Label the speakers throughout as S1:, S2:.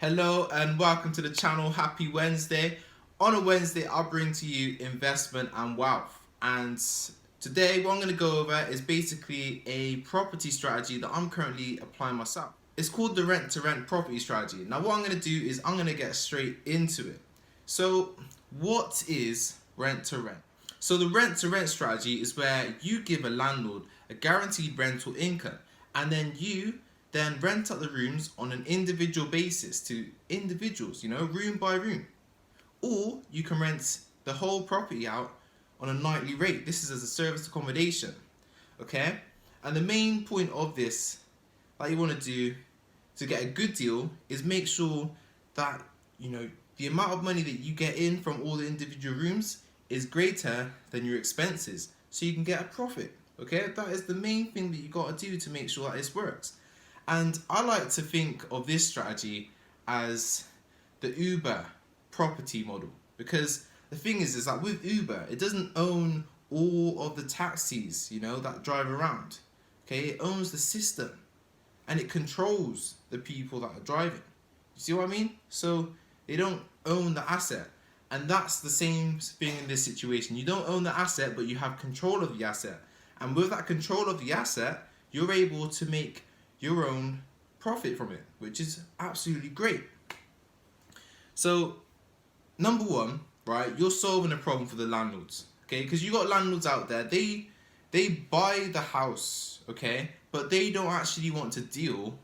S1: Hello and welcome to the channel. Happy Wednesday. On a Wednesday, I'll bring to you investment and wealth. And today, what I'm going to go over is basically a property strategy that I'm currently applying myself. It's called the rent to rent property strategy. Now, what I'm going to do is I'm going to get straight into it. So, what is rent to rent? So, the rent to rent strategy is where you give a landlord a guaranteed rental income, and then you rent out the rooms on an individual basis to individuals, room by room. Or you can rent the whole property out on a nightly rate. This is as a service accommodation. Okay? And the main point of this that you want to do to get a good deal is make sure that, the amount of money that you get in from all the individual rooms is greater than your expenses. So you can get a profit. Okay? That is the main thing that you got to do to make sure that this works. And I like to think of this strategy as the Uber property model, because the thing is that with Uber, it doesn't own all of the taxis, that drive around. Okay, it owns the system and it controls the people that are driving. You see what I mean? So they don't own the asset. And that's the same thing in this situation. You don't own the asset, but you have control of the asset. And with that control of the asset, you're able to make your own profit from it, which is absolutely great. So, number one, right, you're solving a problem for the landlords, okay? Because you got landlords out there, they buy the house, okay, but they don't actually want to deal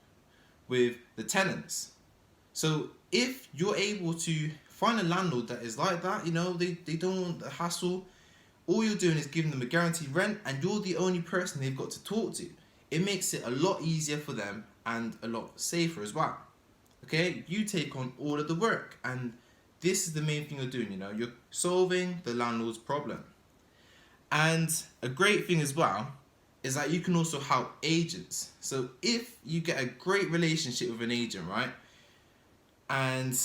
S1: with the tenants. So, if you're able to find a landlord that is like that, they don't want the hassle, all you're doing is giving them a guaranteed rent, and you're the only person they've got to talk to. It makes it a lot easier for them and a lot safer as well. Okay, you take on all of the work, and this is the main thing you're doing. You're solving the landlord's problem. And a great thing as well is that you can also help agents. So if you get a great relationship with an agent, right, and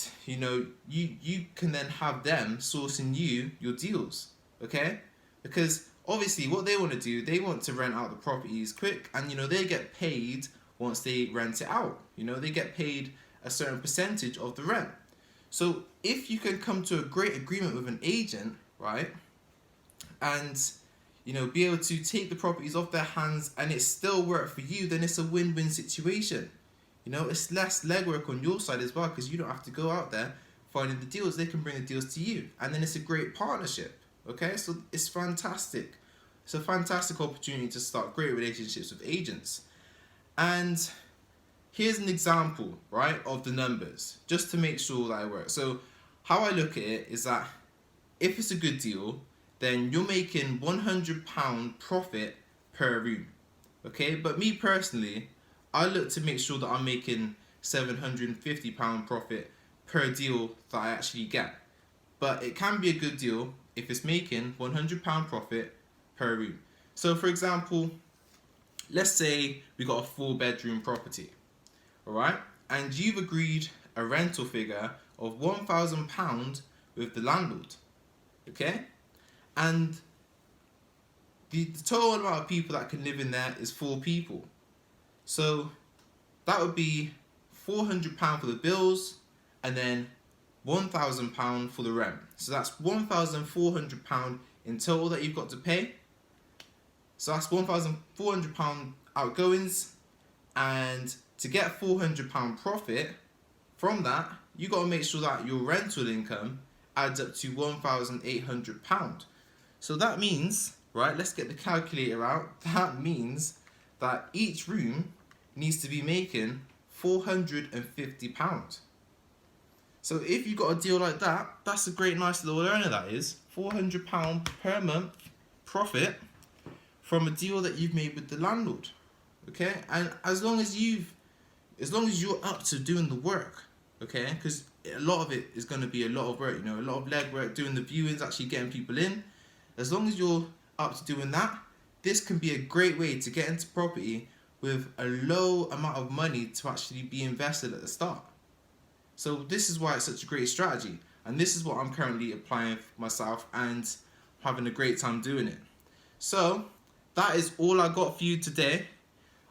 S1: you can then have them sourcing you your deals, okay, because obviously what they want to do, they want to rent out the properties quick, and they get paid once they rent it out. They get paid a certain percentage of the rent. So if you can come to a great agreement with an agent, right, and be able to take the properties off their hands and it still work for you, then it's a win-win situation. It's less legwork on your side as well, because you don't have to go out there finding the deals. They can bring the deals to you, and then it's a great partnership. Okay, so it's fantastic. It's a fantastic opportunity to start great relationships with agents. And here's an example, right, of the numbers, just to make sure that it works. So how I look at it is that if it's a good deal, then you're making £100 profit per room. Okay, but me personally, I look to make sure that I'm making £750 profit per deal that I actually get. But it can be a good deal if it's making £100 profit per room. So for example, let's say we got a 4-bedroom property, alright, and you've agreed a rental figure of £1,000 with the landlord, okay, and the total amount of people that can live in there is 4 people. So that would be £400 for the bills, and then £1,000 for the rent. So that's £1,400 in total that you've got to pay. So that's £1,400 outgoings, and to get £400 profit from that, you got to make sure that your rental income adds up to £1,800. So that means, right, let's get the calculator out. That means that each room needs to be making £450. So if you got a deal like that, that's a great nice little earner, that is. £400 per month profit from a deal that you've made with the landlord. Okay? And as long as you're up to doing the work, okay? Because a lot of it is going to be a lot of work, a lot of leg work, doing the viewings, actually getting people in. As long as you're up to doing that, this can be a great way to get into property with a low amount of money to actually be invested at the start. So this is why it's such a great strategy, and this is what I'm currently applying myself and having a great time doing it. So that is all I got for you today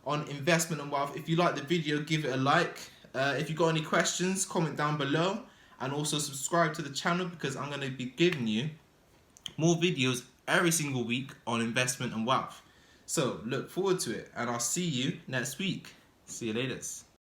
S1: on investment and wealth. If you like the video, give it a like. If you got any questions, comment down below, and also subscribe to the channel because I'm going to be giving you more videos every single week on investment and wealth. So look forward to it, and I'll see you next week. See you later.